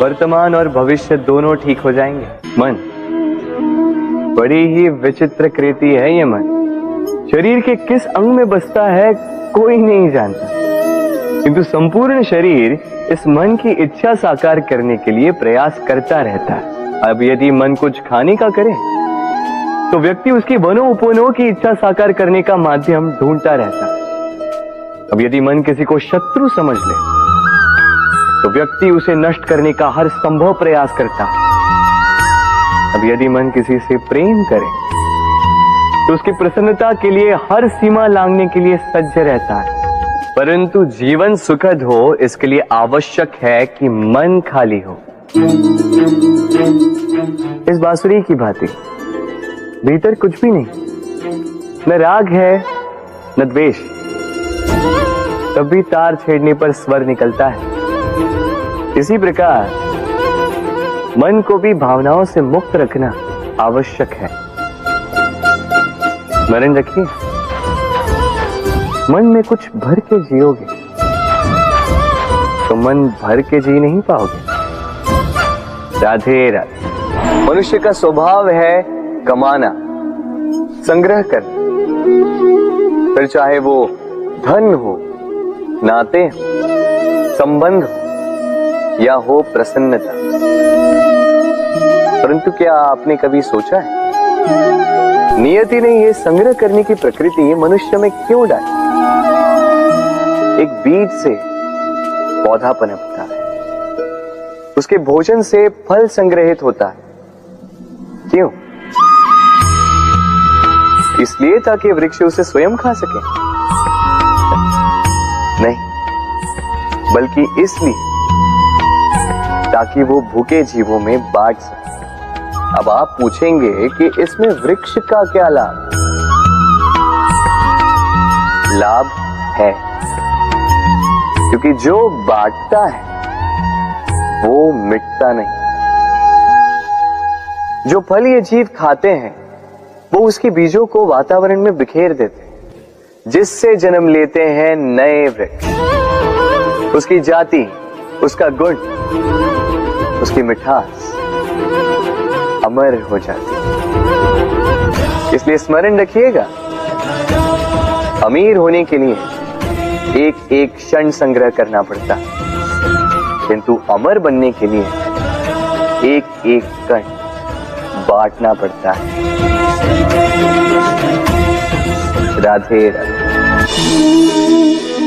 वर्तमान और भविष्य दोनों ठीक हो जाएंगे। मन बड़ी ही विचित्र कृति है ये मन। शरीर के किस अंग में बसता है कोई नहीं जानता, किंतु संपूर्ण शरीर इस मन की इच्छा साकार करने के लिए प्रयास करता रहता है। अब यदि मन कुछ खाने का करे तो व्यक्ति उसकी वनो उपवनों की इच्छा साकार करने का माध्यम ढूंढता रहता है। अब यदि मन किसी को शत्रु समझ ले तो व्यक्ति उसे नष्ट करने का हर संभव प्रयास करता है। अब यदि मन किसी से प्रेम करे तो उसकी प्रसन्नता के लिए हर सीमा लांघने के लिए सज्ज रहता है। परंतु जीवन सुखद हो इसके लिए आवश्यक है कि मन खाली हो। इस बांसुरी की भांति भीतर कुछ भी नहीं, न राग है न द्वेष, तब भी तार छेड़ने पर स्वर निकलता है। इसी प्रकार मन को भी भावनाओं से मुक्त रखना आवश्यक है। स्मरण रखिए, मन में कुछ भर के जियोगे तो मन भर के जी नहीं पाओगे। राधे राधे। मनुष्य का स्वभाव है कमाना, संग्रह करना, फिर चाहे वो धन हो, नाते हो, संबंध हो या हो प्रसन्नता। परंतु क्या आपने कभी सोचा है नियति ने ये संग्रह करने की प्रकृति मनुष्य में क्यों डाली? एक बीज से पौधा पनपता है, उसके भोजन से फल संग्रहित होता है। क्यों? इसलिए ताकि वृक्ष उसे स्वयं खा सके? नहीं, बल्कि इसलिए ताकि वो भूखे जीवों में बांट सके। अब आप पूछेंगे कि इसमें वृक्ष का क्या लाभ? लाभ है, क्योंकि जो बांटता है वो मिटता नहीं। जो फल ये जीव खाते हैं वो उसके बीजों को वातावरण में बिखेर देते हैं, जिससे जन्म लेते हैं नए वृक्ष। उसकी जाति, उसका गुण, उसकी मिठास अमर हो जाती है। इसलिए स्मरण रखिएगा, अमीर होने के लिए एक एक क्षण संग्रह करना पड़ता है, किंतु अमर बनने के लिए एक एक कण बांटना पड़ता है। राधे राधे।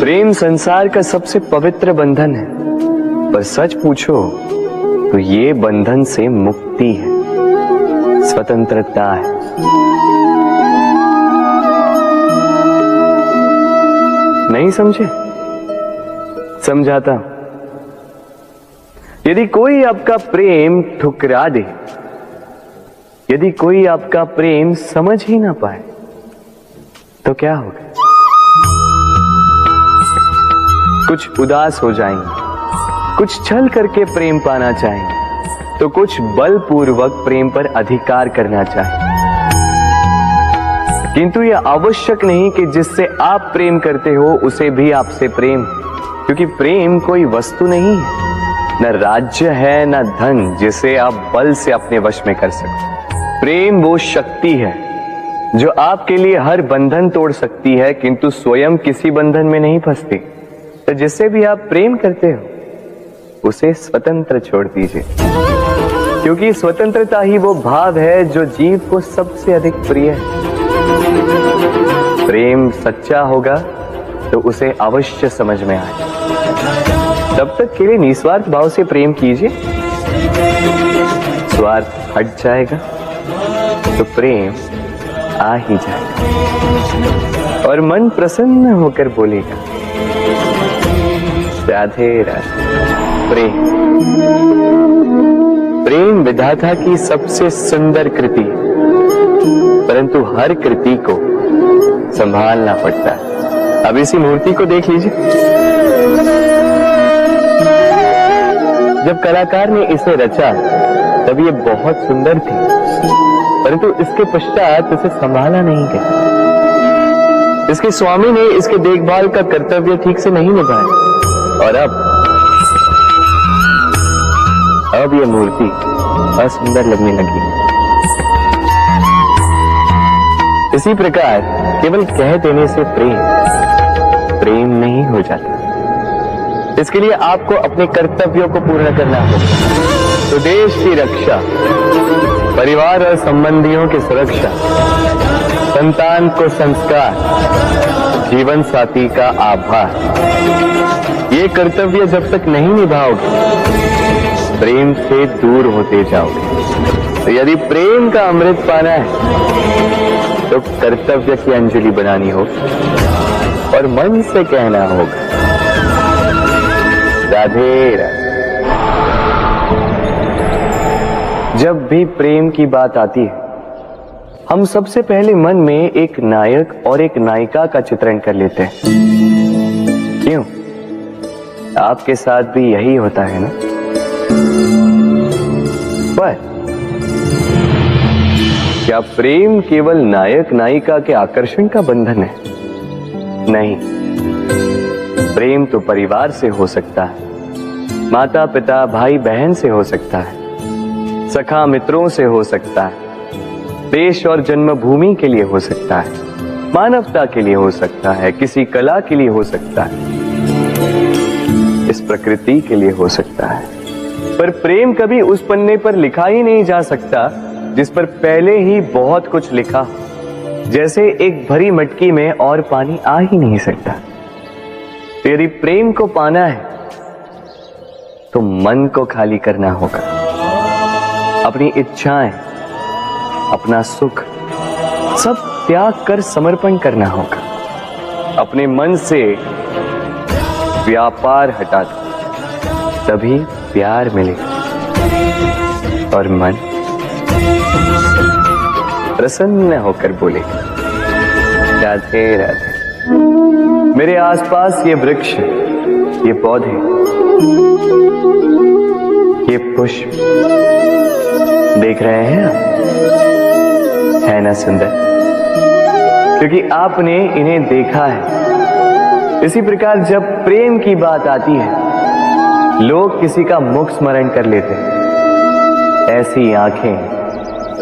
प्रेम संसार का सबसे पवित्र बंधन है, पर सच पूछो तो ये बंधन से मुक्ति है, स्वतंत्रता है। नहीं समझे? समझाता हूं। यदि कोई आपका प्रेम ठुकरा दे, यदि कोई आपका प्रेम समझ ही ना पाए तो क्या होगा? कुछ उदास हो जाएंगे, कुछ छल करके प्रेम पाना चाहेंगे, तो कुछ बलपूर्वक प्रेम पर अधिकार करना चाहेंगे। किंतु यह आवश्यक नहीं कि जिससे आप प्रेम करते हो उसे भी आपसे प्रेम, क्योंकि प्रेम कोई वस्तु नहीं है, न राज्य है न धन जिसे आप बल से अपने वश में कर सको। प्रेम वो शक्ति है जो आपके लिए हर बंधन तोड़ सकती है, किंतु स्वयं किसी बंधन में नहीं फंसती। तो जिससे भी आप प्रेम करते हो उसे स्वतंत्र छोड़ दीजिए, क्योंकि स्वतंत्रता ही वो भाव है जो जीव को सबसे अधिक प्रिय है। प्रेम सच्चा होगा तो उसे अवश्य समझ में आए। तब तक के लिए निस्वार्थ भाव से प्रेम कीजिए, स्वार्थ हट जाएगा तो प्रेम आ ही जाएगा और मन प्रसन्न होकर बोलेगा राधे राधे। प्रेम, प्रेम विधाता की सबसे सुंदर कृति है, परंतु हर कृति को संभालना पड़ता है। अब इसी मूर्ति को देख लीजिए। जब कलाकार ने इसे रचा तब ये बहुत सुंदर थी, परंतु इसके पश्चात इसे संभाला नहीं गया। इसके स्वामी ने इसके देखभाल का कर्तव्य ठीक से नहीं निभाया और अब अब ये मूर्ति असुंदर लगने लगी। इसी प्रकार केवल कह देने से प्रेम नहीं हो जाता। इसके लिए आपको अपने कर्तव्यों को पूर्ण करना होगा। तो देश की रक्षा, परिवार और संबंधियों की सुरक्षा, संतान को संस्कार, जीवन साथी का आभार, ये कर्तव्य जब तक नहीं निभाओगे प्रेम से दूर होते जाओगे। तो यदि प्रेम का अमृत पाना है तो कर्तव्य की अंजलि बनानी होगी और मन से कहना होगा, राधे राधे। जब भी प्रेम की बात आती है हम सबसे पहले मन में एक नायक और एक नायिका का चित्रण कर लेते हैं। क्यों? आपके साथ भी यही होता है ना? पर क्या प्रेम केवल नायक नायिका के आकर्षण का बंधन है? नहीं, प्रेम तो परिवार से हो सकता है, माता पिता भाई बहन से हो सकता है, सखा मित्रों से हो सकता है, देश और जन्मभूमि के लिए हो सकता है, मानवता के लिए हो सकता है, किसी कला के लिए हो सकता है, इस प्रकृति के लिए हो सकता है। पर प्रेम कभी उस पन्ने पर लिखा ही नहीं जा सकता जिस पर पहले ही बहुत कुछ लिखा हो। जैसे एक भरी मटकी में और पानी आ ही नहीं सकता। तो यदि प्रेम को पाना है तो मन को खाली करना होगा। अपनी इच्छाएं, अपना सुख सब त्याग कर समर्पण करना होगा। अपने मन से व्यापार हटा दो, तभी प्यार मिलेगा और मन प्रसन्न होकर बोलेगा, राधे राधे। मेरे आसपास ये वृक्ष, ये पौधे, ये पुष्प देख रहे हैं आप? है ना सुंदर? क्योंकि आपने इन्हें देखा है। इसी प्रकार जब प्रेम की बात आती है लोग किसी का मुख स्मरण कर लेते हैं। ऐसी आंखें,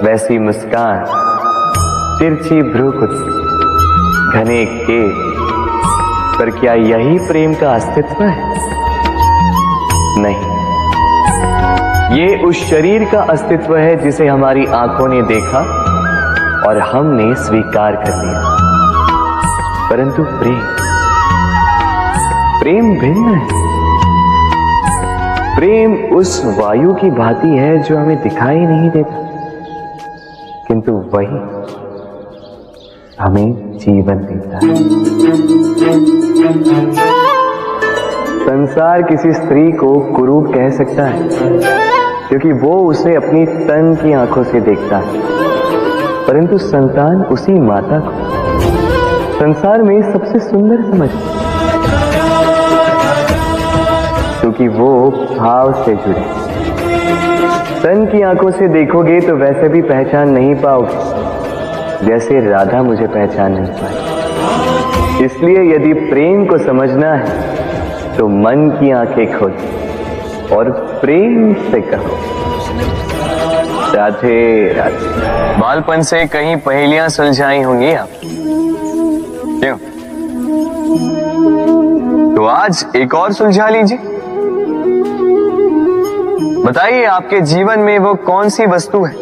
वैसी मुस्कान, तिरछी भ्रूकुटी, घने केश, पर क्या यही प्रेम का अस्तित्व है? नहीं, ये उस शरीर का अस्तित्व है जिसे हमारी आंखों ने देखा और हमने स्वीकार कर लिया। परंतु प्रेम भिन्न है। प्रेम उस वायु की भांति है जो हमें दिखाई नहीं देता, किंतु वही हमें जीवन देता है। संसार किसी स्त्री को कुरूप कह सकता है क्योंकि वो उसे अपनी तन की आंखों से देखता है, परंतु संतान उसी माता को संसार में सबसे सुंदर समझती है क्योंकि वो भाव से जुड़े। तन की आंखों से देखोगे तो वैसे भी पहचान नहीं पाओगे जैसे राधा मुझे पहचान नहीं पाई। इसलिए यदि प्रेम को समझना है तो मन की आंखें खोलो और प्रेम से कहो, राधे राधे। बालपन से कहीं पहेलियां सुलझाई होंगी आप, क्यों? तो आज एक और सुलझा लीजिए। बताइए, आपके जीवन में वो कौन सी वस्तु है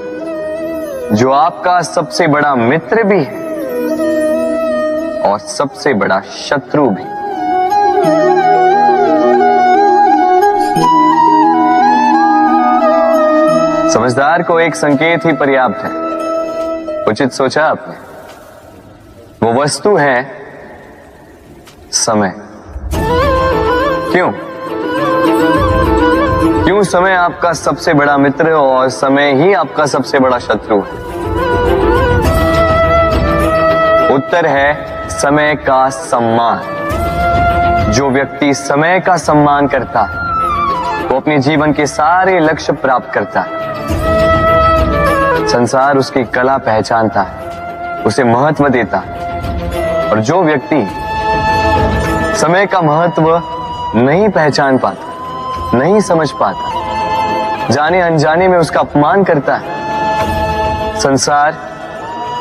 जो आपका सबसे बड़ा मित्र भी है और सबसे बड़ा शत्रु भी? समझदार को एक संकेत ही पर्याप्त है। उचित सोचा आपने। वो वस्तु है समय। क्यों समय आपका सबसे बड़ा मित्र और समय ही आपका सबसे बड़ा शत्रु है? उत्तर है समय का सम्मान। जो व्यक्ति समय का सम्मान करता है वो अपने जीवन के सारे लक्ष्य प्राप्त करता है। संसार उसकी कला पहचानता है, उसे महत्व देता है। और जो व्यक्ति समय का महत्व नहीं पहचान पाता, नहीं समझ पाता, जाने अनजाने में उसका अपमान करता है, संसार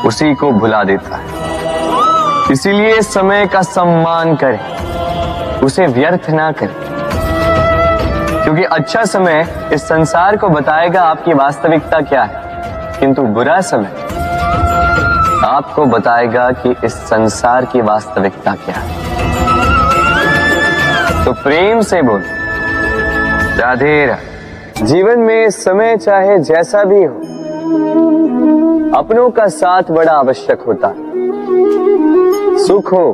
उसी को भुला देता है। इसीलिए समय का सम्मान करें, उसे व्यर्थ ना करें, क्योंकि अच्छा समय इस संसार को बताएगा आपकी वास्तविकता क्या है, किंतु बुरा समय आपको बताएगा कि इस संसार की वास्तविकता क्या है। तो प्रेम से बोल, राधे राधे। जीवन में समय चाहे जैसा भी हो, अपनों का साथ बड़ा आवश्यक होता है। सुख हो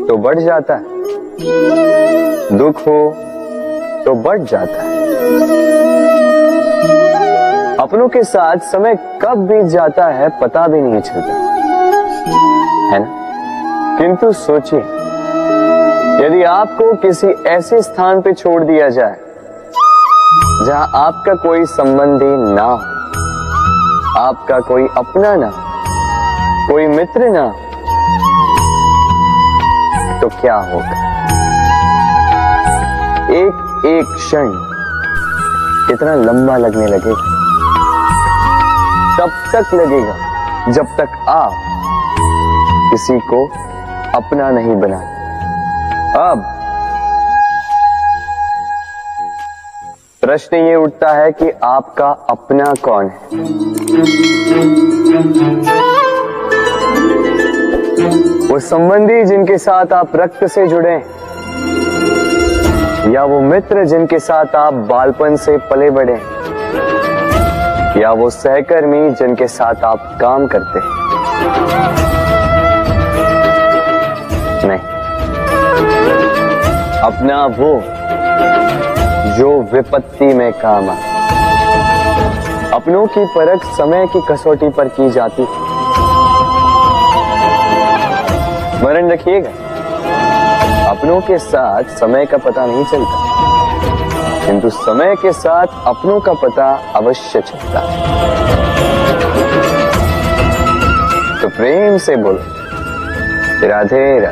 तो बढ़ जाता है, दुख हो तो बढ़ जाता है। अपनों के साथ समय कब बीत जाता है पता भी नहीं चलता, है ना? किंतु सोचिए, यदि आपको किसी ऐसे स्थान पे छोड़ दिया जाए जहां आपका कोई संबंधी ना हो, आपका कोई अपना ना, कोई मित्र ना, तो क्या होगा? एक एक क्षण कितना लंबा लगने लगेगा। तब तक लगेगा जब तक आप किसी को अपना नहीं बनाते। अब प्रश्न ये उठता है कि आपका अपना कौन है? वो संबंधी जिनके साथ आप रक्त से जुड़े हैं, या वो मित्र जिनके साथ आप बालपन से पले बढ़े हैं, या वो सहकर्मी जिनके साथ आप काम करते हैं? नहीं, अपना वो जो विपत्ति में काम आए। अपनों की परख समय की कसौटी पर की जाती है। स्मरण रखिएगा, अपनों के साथ समय का पता नहीं चलता, किंतु समय के साथ अपनों का पता अवश्य चलता है। तो प्रेम से बोलो, राधे राधे।